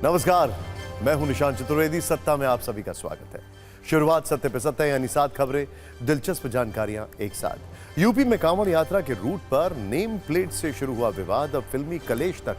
नमस्कार, मैं हूं निशांत चतुर्वेदी। सत्ता में आप सभी का स्वागत है। शुरुआत सत्य पे सत्य यानी 7 खबरें, दिलचस्प जानकारियां एक साथ। यूपी में कांवड़ यात्रा के रूट पर नेम प्लेट से शुरू हुआ विवाद अब फिल्मी कलेश तक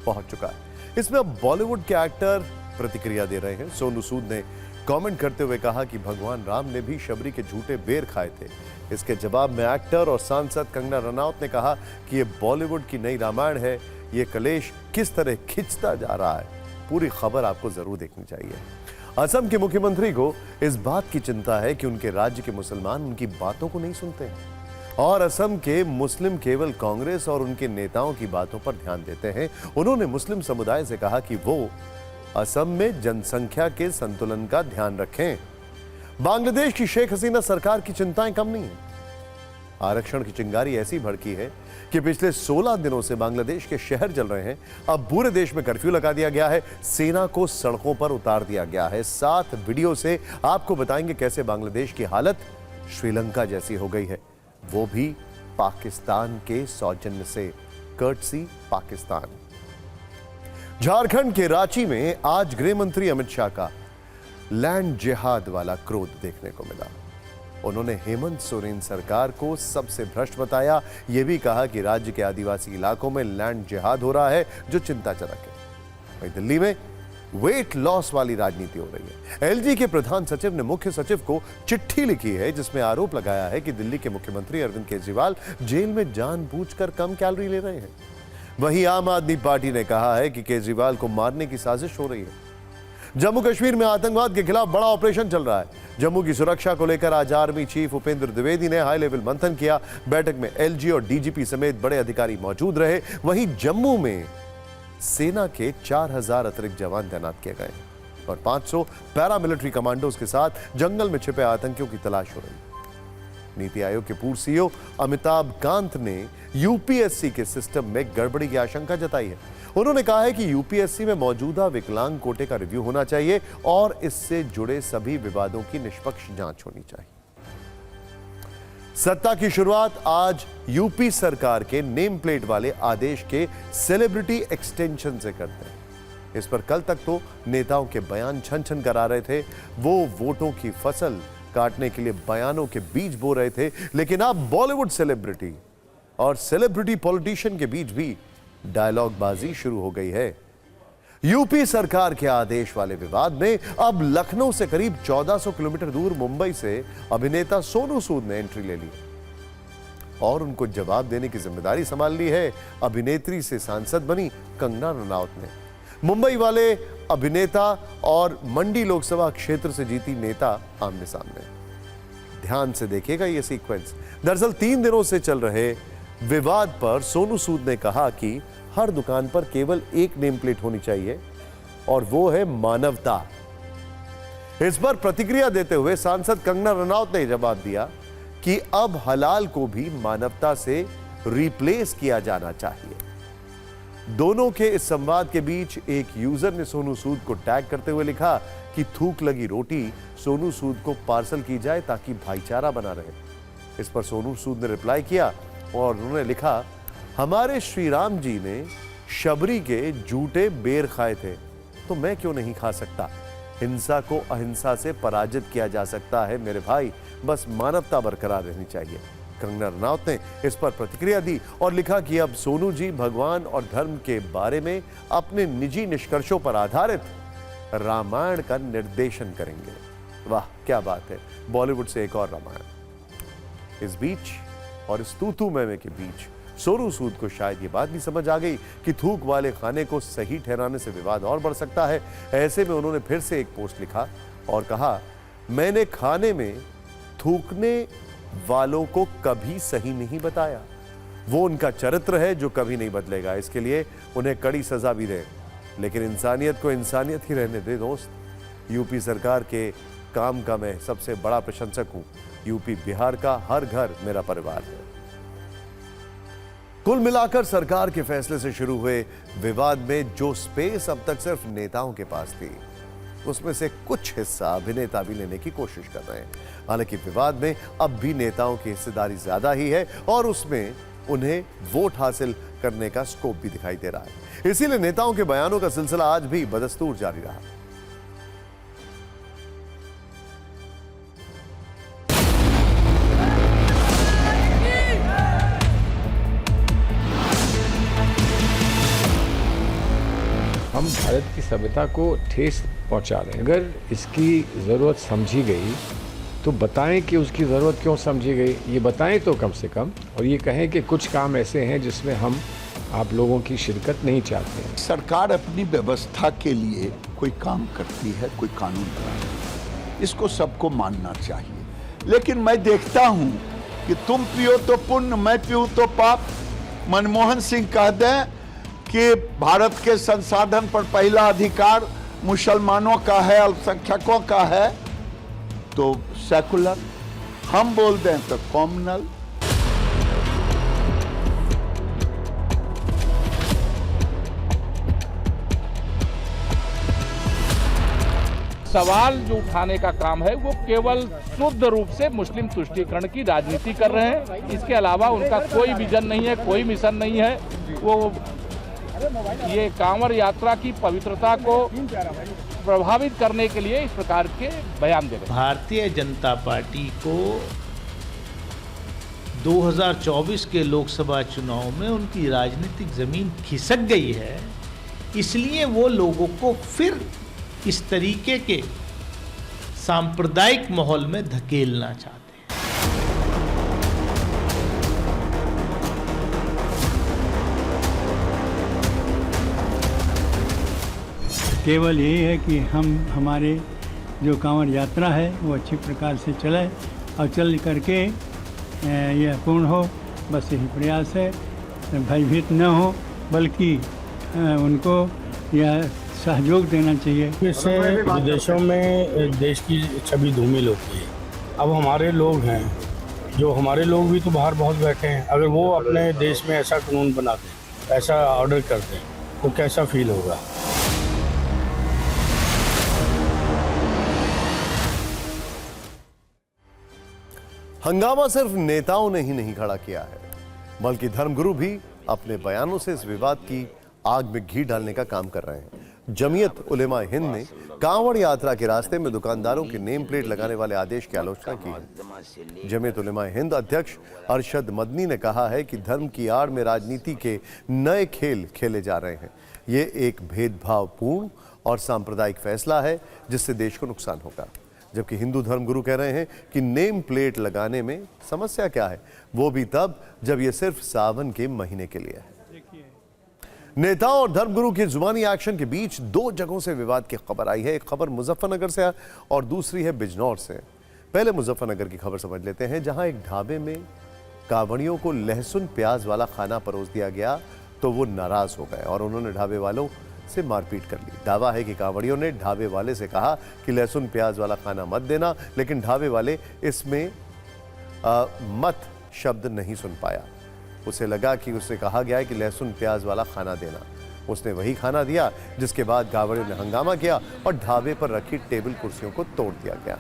पहुंच चुका है। इसमें अब बॉलीवुड के एक्टर प्रतिक्रिया दे रहे हैं। सोनू सूद ने कमेंट करते हुए कहा कि भगवान राम ने भी शबरी के झूठे बेर खाए थे। इसके जवाब में एक्टर और सांसद कंगना रनौत ने कहा कि यह बॉलीवुड की नई रामायण है। यह कलेश किस तरह खिंचता जा रहा है, पूरी खबर आपको जरूर देखनी चाहिए। असम के मुख्यमंत्री को इस बात की चिंता है कि उनके राज्य के मुसलमान उनकी बातों को नहीं सुनते और असम के मुस्लिम केवल कांग्रेस और उनके नेताओं की बातों पर ध्यान देते हैं। उन्होंने मुस्लिम समुदाय से कहा कि वो असम में जनसंख्या के संतुलन का ध्यान रखें। बांग्लादेश की शेख हसीना सरकार की चिंताएं कम नहीं है। आरक्षण की चिंगारी ऐसी भड़की है कि पिछले 16 दिनों से बांग्लादेश के शहर जल रहे हैं। अब पूरे देश में कर्फ्यू लगा दिया गया है, सेना को सड़कों पर उतार दिया गया है। 7 वीडियो से आपको बताएंगे कैसे बांग्लादेश की हालत श्रीलंका जैसी हो गई है, वो भी पाकिस्तान के सौजन्य से। कर्टसी पाकिस्तान। झारखंड के रांची में आज गृह मंत्री अमित शाह का लैंड जिहाद वाला क्रोध देखने को मिला। उन्होंने हेमंत सोरेन सरकार को सबसे भ्रष्ट बताया। यह भी कहा कि राज्य के आदिवासी इलाकों में लैंड जिहाद हो रहा है, जो चिंताजनक है। वहीं दिल्ली में वेट लॉस वाली राजनीति हो रही है। एलजी के प्रधान सचिव ने मुख्य सचिव को चिट्ठी लिखी है, जिसमें आरोप लगाया है कि दिल्ली के मुख्यमंत्री अरविंद केजरीवाल जेल में जानबूझकर कम कैलोरी ले रहे हैं। वहीं आम आदमी पार्टी ने कहा है कि केजरीवाल को मारने की साजिश हो रही है। जम्मू कश्मीर में आतंकवाद के खिलाफ बड़ा ऑपरेशन चल रहा है। जम्मू की सुरक्षा को लेकर आज आर्मी चीफ उपेंद्र द्विवेदी ने हाई लेवल मंथन किया। बैठक में एलजी और डीजीपी समेत बड़े अधिकारी मौजूद रहे। वहीं जम्मू में सेना के 4000 अतिरिक्त जवान तैनात किए गए और 500 पैरामिलिट्री कमांडोज के साथ जंगल में छिपे आतंकियों की तलाश हो रही है। नीति आयोग के पूर्व सीईओ अमिताभ कांत ने यूपीएससी के सिस्टम में गड़बड़ी की आशंका जताई है। उन्होंने कहा है कि यूपीएससी में मौजूदा विकलांग कोटे का रिव्यू होना चाहिए और इससे जुड़े सभी विवादों की निष्पक्ष जांच होनी चाहिए। सत्ता की शुरुआत आज यूपी सरकार के नेम प्लेट वाले आदेश के सेलिब्रिटी एक्सटेंशन से करते हैं। इस पर कल तक तो नेताओं के बयान छन छन करा रहे थे। वो वोटों की फसल काटने के लिए बयानों के बीज बो रहे थे, लेकिन अब बॉलीवुड सेलिब्रिटी और सेलिब्रिटी पॉलिटिशियन के बीच भी डायलॉग बाजी शुरू हो गई है। यूपी सरकार के आदेश वाले विवाद में अब लखनऊ से करीब 1400 किलोमीटर दूर मुंबई से अभिनेता सोनू सूद ने एंट्री ले ली और उनको जवाब देने की जिम्मेदारी संभाल ली है। अभिनेत्री से सांसद बनी कंगना रनौत ने। मुंबई वाले अभिनेता और मंडी लोकसभा क्षेत्र से जीती नेता आमने सामने। ध्यान से देखिएगा ये सीक्वेंस। दरअसल 3 दिनों से चल रहे विवाद पर सोनू सूद ने कहा कि हर दुकान पर केवल एक नेम प्लेट होनी चाहिए और वो है मानवता। इस पर प्रतिक्रिया देते हुए सांसद कंगना रनौत ने जवाब दिया कि अब हलाल को भी मानवता से रिप्लेस किया जाना चाहिए। दोनों के इस संवाद के बीच एक यूजर ने सोनू सूद को टैग करते हुए लिखा कि थूक लगी रोटी सोनू सूद को पार्सल की जाए ताकि भाईचारा बना रहे। इस पर सोनू सूद ने रिप्लाई किया और उन्होंने लिखा, हमारे श्री राम जी ने शबरी के झूठे बेर खाए थे, तो मैं क्यों नहीं खा सकता। हिंसा को अहिंसा से पराजित किया जा सकता है मेरे भाई, बस मानवता बरकरार रहनी चाहिए। कंगना रनौत ने इस पर प्रतिक्रिया दी और लिखा कि अब सोनू जी भगवान और धर्म के बारे में अपने निजी निष्कर्षों पर आधारित रामायण का निर्देशन करेंगे। वाह क्या बात है, बॉलीवुड से एक और रामायण। इस बीच और इस तू मैं के बीच सोनू सूद को शायद ये बात भी समझ आ गई कि थूक वाले खाने को सही ठहराने से विवाद और बढ़ सकता है। ऐसे में उन्होंने फिर से एक पोस्ट लिखा और कहा, मैंने खाने में थूकने वालों को कभी सही नहीं बताया। वो उनका चरित्र है जो कभी नहीं बदलेगा। इसके लिए उन्हें कड़ी सजा भी दे, लेकिन इंसानियत को इंसानियत ही रहने दे दोस्त। यूपी सरकार के काम का मैं सबसे बड़ा प्रशंसक हूं। यूपी बिहार का हर घर मेरा परिवार है। कुल मिलाकर सरकार के फैसले से शुरू हुए विवाद में जो स्पेस अब तक सिर्फ नेताओं के पास थी, उसमें से कुछ हिस्सा अभिनेता भी लेने की कोशिश कर रहे हैं। हालांकि विवाद में अब भी नेताओं की हिस्सेदारी ज्यादा ही है और उसमें उन्हें वोट हासिल करने का स्कोप भी दिखाई दे रहा है। इसीलिए नेताओं के बयानों का सिलसिला आज भी बदस्तूर जारी रहा। हम भारत की सभ्यता को ठेस पहुंचा रहे हैं। अगर इसकी ज़रूरत समझी गई तो बताएं कि उसकी ज़रूरत क्यों समझी गई, ये बताएं तो कम से कम, और ये कहें कि कुछ काम ऐसे हैं जिसमें हम आप लोगों की शिरकत नहीं चाहते हैं। सरकार अपनी व्यवस्था के लिए कोई काम करती है, कोई कानून बनाती है, इसको सबको मानना चाहिए। लेकिन मैं देखता हूं कि तुम पियो तो पुण्य, मैं पीऊं तो पाप। मनमोहन सिंह कह दें कि भारत के संसाधन पर पहला अधिकार मुसलमानों का है, अल्पसंख्यकों का है, तो सेकुलर। हम बोल दें तो कॉमनल। सवाल जो उठाने का काम है वो केवल शुद्ध रूप से मुस्लिम तुष्टीकरण की राजनीति कर रहे हैं। इसके अलावा उनका कोई विजन नहीं है, कोई मिशन नहीं है। वो ये कांवड़ यात्रा की पवित्रता को प्रभावित करने के लिए इस प्रकार के बयान दे रहे हैं। भारतीय जनता पार्टी को 2024 के लोकसभा चुनाव में उनकी राजनीतिक जमीन खिसक गई है, इसलिए वो लोगों को फिर इस तरीके के सांप्रदायिक माहौल में धकेलना चाहते हैं। केवल यही है कि हमारे जो कांवड़ यात्रा है वो अच्छी प्रकार से चले और चल करके यह पूर्ण हो, बस यही प्रयास है। भयभीत न हो, बल्कि उनको यह सहयोग देना चाहिए। इससे विदेशों में देश की छवि धूमिल होती है। अब हमारे लोग हैं, जो हमारे लोग भी तो बाहर बहुत बैठे हैं, अगर वो अपने देश में ऐसा कानून बना दें, ऐसा ऑर्डर कर दें, तो कैसा फील होगा। हंगामा सिर्फ नेताओं ने ही नहीं खड़ा किया है, बल्कि धर्मगुरु भी अपने बयानों से इस विवाद की आग में घी डालने का काम कर रहे हैं। जमीयत उलेमा हिंद ने कांवड़ यात्रा के रास्ते में दुकानदारों के नेम प्लेट लगाने वाले आदेश की आलोचना की है। जमीयत उलेमा हिंद अध्यक्ष अरशद मदनी ने कहा है कि धर्म की आड़ में राजनीति के नए खेल खेले जा रहे हैं। ये एक भेदभावपूर्ण और सांप्रदायिक फैसला है जिससे देश को नुकसान होगा। जबकि हिंदू धर्मगुरु कह रहे हैं कि नेम प्लेट लगाने में समस्या क्या है, वो भी तब जब ये सिर्फ सावन के महीने के लिए है। नेताओं और धर्मगुरु के जुबानी एक्शन के बीच दो जगहों से विवाद की खबर आई है। एक खबर मुजफ्फरनगर से और दूसरी है बिजनौर से। पहले मुजफ्फरनगर की खबर समझ लेते हैं, जहां एक ढाबे में कांवड़ियों को लहसुन प्याज वाला खाना परोस दिया गया तो वो नाराज हो गए और उन्होंने ढाबे वालों से मारपीट कर ली। दावा है कि कांवड़ियों ने ढाबे वाले से कहा कि लहसुन प्याज वाला खाना मत देना, लेकिन ढाबे वाले इसमें मत शब्द नहीं सुन पाया। उसे लगा कि उससे कहा गया है कि लहसुन प्याज वाला खाना देना। उसने वही खाना दिया, जिसके बाद कांवड़ियों ने हंगामा किया और ढाबे पर रखी टेबल कुर्सियों को तोड़ दिया गया।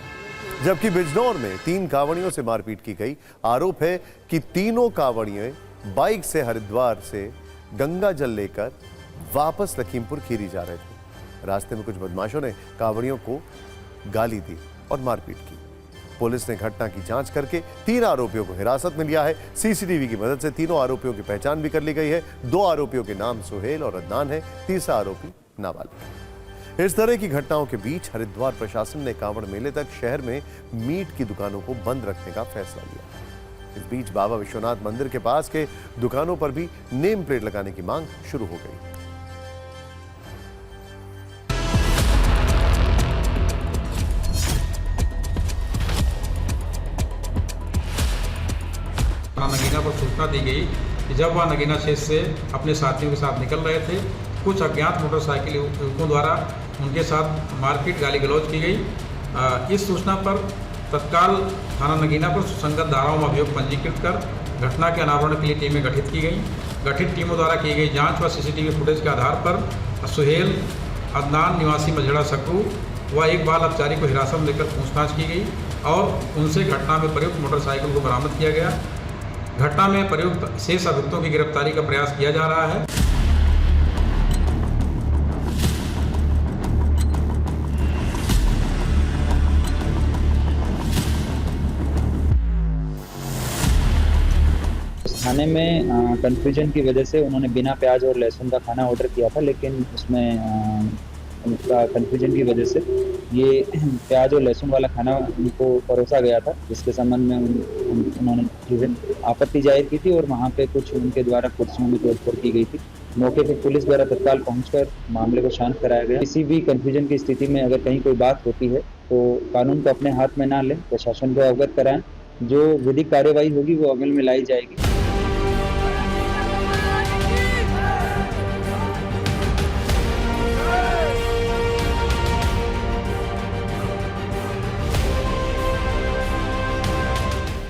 जबकि बिजनौर में 3 कांवड़ियों से मारपीट की गई। आरोप है कि तीनों कांवड़ियों बाइक से हरिद्वार से गंगा जल लेकर वापस लखीमपुर खीरी जा रहे थे। रास्ते में कुछ बदमाशों ने कांवड़ियों को गाली दी और मारपीट की। पुलिस ने घटना की जांच करके 3 आरोपियों को हिरासत में लिया है। सीसीटीवी की मदद से तीनों आरोपियों की पहचान भी कर ली गई है। 2 आरोपियों के नाम सुहेल और अदनान है, तीसरा आरोपी नाबालिग। इस तरह की घटनाओं के बीच हरिद्वार प्रशासन ने कांवड़ मेले तक शहर में मीट की दुकानों को बंद रखने का फैसला लिया। इस बीच बाबा विश्वनाथ मंदिर के पास के दुकानों पर भी नेम प्लेट लगाने की मांग शुरू हो गई। नगीना पर सूचना दी गई कि जब वह नगीना क्षेत्र से अपने साथियों के साथ निकल रहे थे, कुछ अज्ञात मोटरसाइकिल युवकों द्वारा उनके साथ मारपीट गाली गलौज की गई। इस सूचना पर तत्काल थाना नगीना पर सुसंगत धाराओं में अभियोग पंजीकृत कर घटना के अनावरण के लिए टीमें गठित की गई। गठित टीमों द्वारा की गई जांच व सीसीटीवी फुटेज के आधार पर सुहेल अदनान निवासी मझड़ा सकरू व एक बाल अपचारी को हिरासत में लेकर पूछताछ की गई और उनसे घटना में प्रयुक्त मोटरसाइकिल को बरामद किया गया। घटना में प्रयुक्त शेष अभियुक्तों की गिरफ्तारी का प्रयास किया जा रहा है। खाने में कंफ्यूजन की वजह से उन्होंने बिना प्याज और लहसुन का खाना ऑर्डर किया था, लेकिन उसमें उनका कंफ्यूजन की वजह से ये प्याज और लहसुन वाला खाना उनको परोसा गया था, जिसके संबंध में उन्होंने आपत्ति जाहिर की थी और वहाँ पे कुछ उनके द्वारा कुर्सियों में तोड़फोड़ की गई थी। मौके पर पुलिस द्वारा तत्काल पहुंचकर मामले को शांत कराया गया। किसी भी कंफ्यूजन की स्थिति में अगर कहीं कोई बात होती है तो कानून को अपने हाथ में ना लें, प्रशासन को अवगत कराएं, जो विधिक कार्यवाही होगी वो अमल में लाई जाएगी।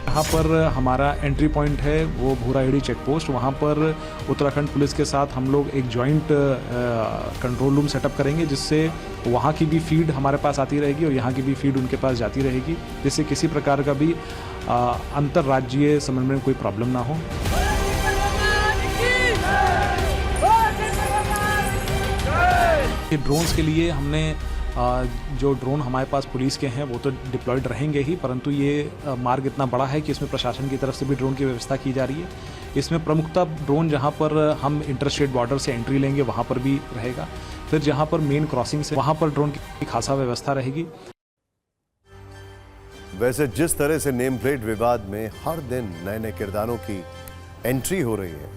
यहाँ पर हमारा एंट्री पॉइंट है वो भूराहेड़ी चेक पोस्ट। वहाँ पर उत्तराखंड पुलिस के साथ हम लोग एक जॉइंट कंट्रोल रूम सेटअप करेंगे, जिससे वहाँ की भी फीड हमारे पास आती रहेगी और यहाँ की भी फीड उनके पास जाती रहेगी, जिससे किसी प्रकार का भी अंतर्राज्यीय समन्वय में कोई प्रॉब्लम ना हो। ड्रोन्स के लिए हमने जो ड्रोन हमारे पास पुलिस के हैं वो तो डिप्लॉयड रहेंगे ही, परंतु ये मार्ग इतना बड़ा है कि इसमें प्रशासन की तरफ से भी ड्रोन की व्यवस्था की जा रही है। इसमें प्रमुखतः ड्रोन जहाँ पर हम इंटरस्टेट बॉर्डर से एंट्री लेंगे वहाँ पर भी रहेगा, फिर जहाँ पर मेन क्रॉसिंग से वहाँ पर ड्रोन की खासा व्यवस्था रहेगी। वैसे जिस तरह से नेम प्लेट विवाद में हर दिन नए नए किरदारों की एंट्री हो रही है,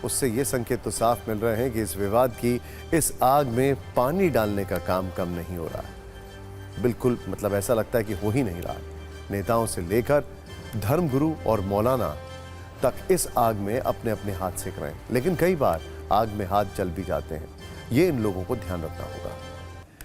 उससे ये संकेत तो साफ मिल रहे हैं कि इस विवाद की इस आग में पानी डालने का काम कम नहीं हो रहा है। बिल्कुल मतलब ऐसा लगता है कि हो ही नहीं रहा। नेताओं से लेकर धर्मगुरु और मौलाना तक इस आग में अपने अपने हाथ सेक रहे हैं, लेकिन कई बार आग में हाथ जल भी जाते हैं। ये इन लोगों को ध्यान रखना होगा।